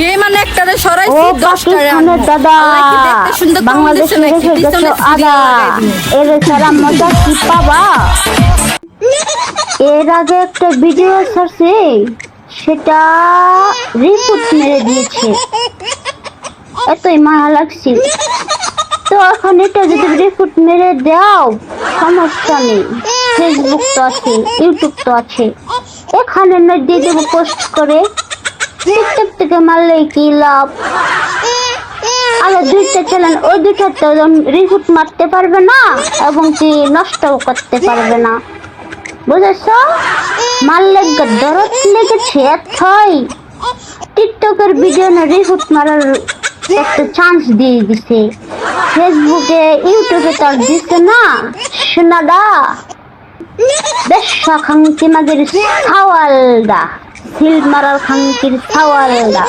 গে মানে একটারে ও সরাইছি 10টারে পাকিস্তানের দাদা দেখতে সুন্দর বাংলাদেশে নাকি রেখে গেছো পিছনে আদা এর ছাড়া মজা কি পাবা। এর আগে একটা ভিডিও ছাড়ছে সেটা রিপোর্ট মেরে দিয়েছে, এতই মায়া লাগছে। তো এখন এটা যদি রিপোর্ট মেরে দাও সমস্যা নেই, ফেসবুক তো আছে, ইউটিউব তো আছে, এখানে না দিয়ে দেবো পোস্ট করে। টিকটক থেকে মারলে কি লাভ, আরো দুইটা চ্যানেল, ওই দুইটা তো রিপোর্ট মারতে পারবে না এবং কি নষ্টও করতে পারবে না, বুঝেছ? মারলে দরদ লেগেছে এতই, টিকটকের ভিডিও না রিপোর্ট মারার একটা চান্স দিয়ে দিছে, ফেসবুকে ইউটিউবে তো আর দিচ্ছে না শোনাডা। বেশ খাঙ্কি মাগের ছাওয়ালদা, সিল মারার খাঙ্কির ছাওয়ালদা।